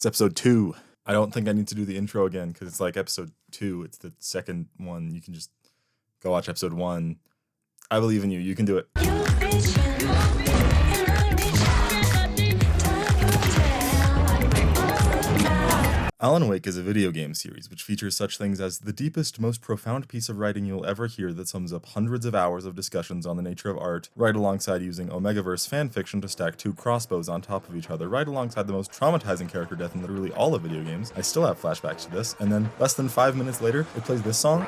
It's episode 2. I don't think I need to do the intro again because it's like episode 2. It's the second one. You can just go watch episode 1. I believe in you. You can do it. Alan Wake is a video game series which features such things as the deepest, most profound piece of writing you'll ever hear that sums up hundreds of hours of discussions on the nature of art, right alongside using Omegaverse fanfiction to stack 2 crossbows on top of each other, right alongside the most traumatizing character death in literally all of video games. I still have flashbacks to this, and then less than 5 minutes later, it plays this song.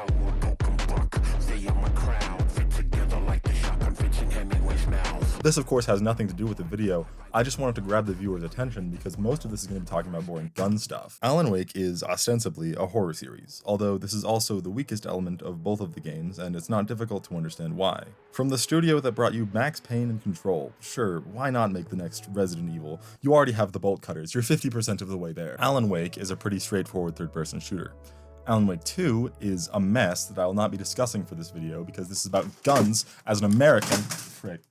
This, of course, has nothing to do with the video. I just wanted to grab the viewer's attention because most of this is going to be talking about boring gun stuff. Alan Wake is ostensibly a horror series, although this is also the weakest element of both of the games, and it's not difficult to understand why. From the studio that brought you Max Payne and Control, sure, why not make the next Resident Evil? You already have the bolt cutters, you're 50% of the way there. Alan Wake is a pretty straightforward third-person shooter. Alan Wake 2 is a mess that I will not be discussing for this video because this is about guns as an American. Frick.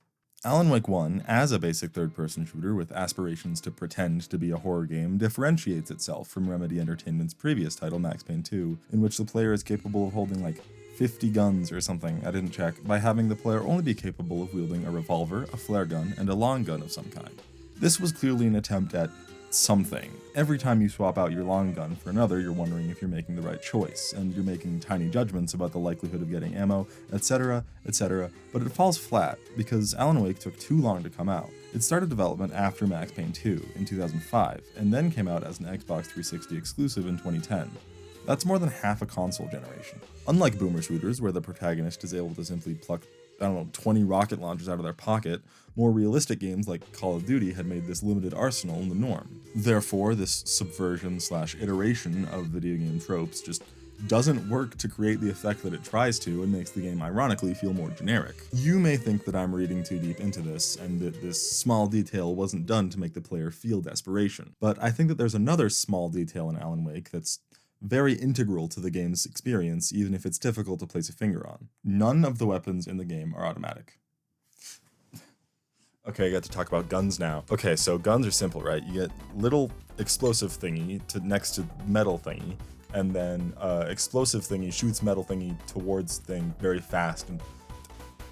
Alan Wake 1, as a basic third-person shooter with aspirations to pretend to be a horror game, differentiates itself from Remedy Entertainment's previous title, Max Payne 2, in which the player is capable of holding like 50 guns or something, I didn't check, by having the player only be capable of wielding a revolver, a flare gun, and a long gun of some kind. This was clearly an attempt at something. Every time you swap out your long gun for another, you're wondering if you're making the right choice, and you're making tiny judgments about the likelihood of getting ammo, etc., etc., but it falls flat because Alan Wake took too long to come out. It started development after Max Payne 2 in 2005, and then came out as an Xbox 360 exclusive in 2010. That's more than half a console generation. Unlike boomer shooters, where the protagonist is able to simply pluck 20 rocket launchers out of their pocket, more realistic games like Call of Duty had made this limited arsenal the norm. Therefore, this subversion/iteration of video game tropes just doesn't work to create the effect that it tries to and makes the game ironically feel more generic. You may think that I'm reading too deep into this and that this small detail wasn't done to make the player feel desperation, but I think that there's another small detail in Alan Wake that's very integral to the game's experience, even if it's difficult to place a finger on. None of the weapons in the game are automatic. Okay, I got to talk about guns now. Okay, so guns are simple, right? You get little explosive thingy next to metal thingy, and then explosive thingy shoots metal thingy towards thing very fast and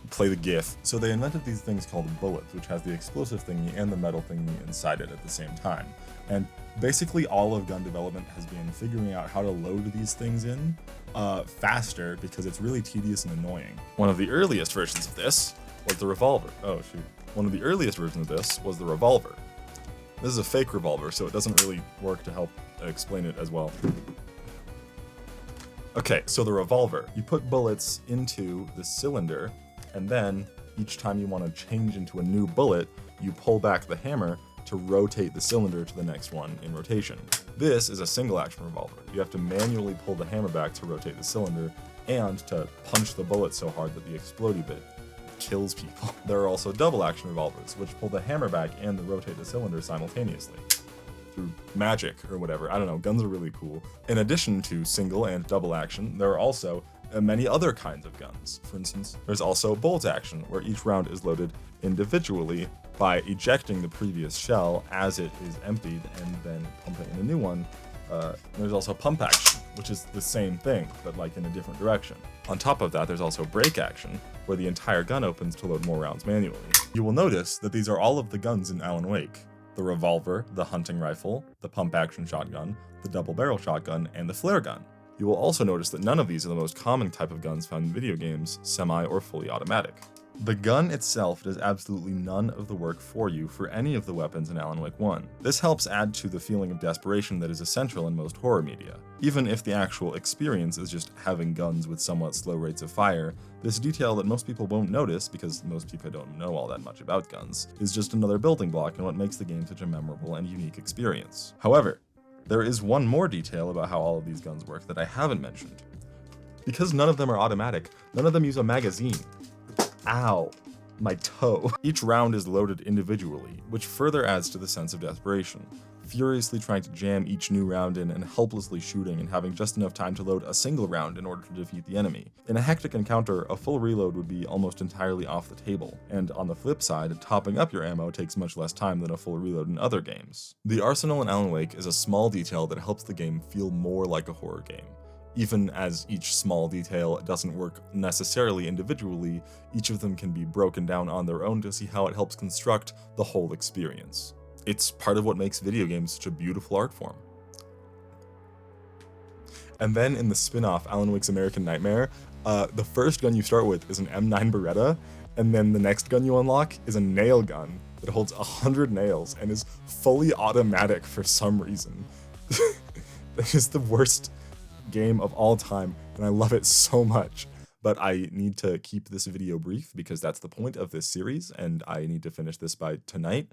play the GIF. So they invented these things called bullets, which has the explosive thingy and the metal thingy inside it at the same time. And basically all of gun development has been figuring out how to load these things in faster because it's really tedious and annoying. One of the earliest versions of this was the revolver. Oh shoot. One of the earliest versions of this was the revolver. This is a fake revolver, so it doesn't really work to help explain it as well. Okay, so the revolver. You put bullets into the cylinder, and then each time you want to change into a new bullet, you pull back the hammer to rotate the cylinder to the next one in rotation. This is a single action revolver. You have to manually pull the hammer back to rotate the cylinder and to punch the bullet so hard that the explodey bit kills people. There are also double action revolvers, which pull the hammer back and rotate the cylinder simultaneously. Through magic or whatever, I don't know, guns are really cool. In addition to single and double action, there are also many other kinds of guns. For instance, there's also bolt action, where each round is loaded individually by ejecting the previous shell as it is emptied and then pumping in a new one. There's also pump action, which is the same thing, but like in a different direction. On top of that, there's also break action, where the entire gun opens to load more rounds manually. You will notice that these are all of the guns in Alan Wake: the revolver, the hunting rifle, the pump action shotgun, the double barrel shotgun, and the flare gun. You will also notice that none of these are the most common type of guns found in video games, semi or fully automatic. The gun itself does absolutely none of the work for you for any of the weapons in Alan Wake 1. This helps add to the feeling of desperation that is essential in most horror media. Even if the actual experience is just having guns with somewhat slow rates of fire, this detail that most people won't notice, because most people don't know all that much about guns, is just another building block in what makes the game such a memorable and unique experience. However, there is one more detail about how all of these guns work that I haven't mentioned. Because none of them are automatic, none of them use a magazine. Ow. my toe. Each round is loaded individually, which further adds to the sense of desperation. Furiously trying to jam each new round in and helplessly shooting and having just enough time to load a single round in order to defeat the enemy. In a hectic encounter, a full reload would be almost entirely off the table, and on the flip side, topping up your ammo takes much less time than a full reload in other games. The arsenal in Alan Wake is a small detail that helps the game feel more like a horror game. Even as each small detail doesn't work necessarily individually, each of them can be broken down on their own to see how it helps construct the whole experience. It's part of what makes video games such a beautiful art form. And then in the spin-off, Alan Wake's American Nightmare, the first gun you start with is an M9 Beretta, and then the next gun you unlock is a nail gun that holds 100 nails and is fully automatic for some reason. That is the worst game of all time, and I love it so much. But I need to keep this video brief because that's the point of this series, and I need to finish this by tonight.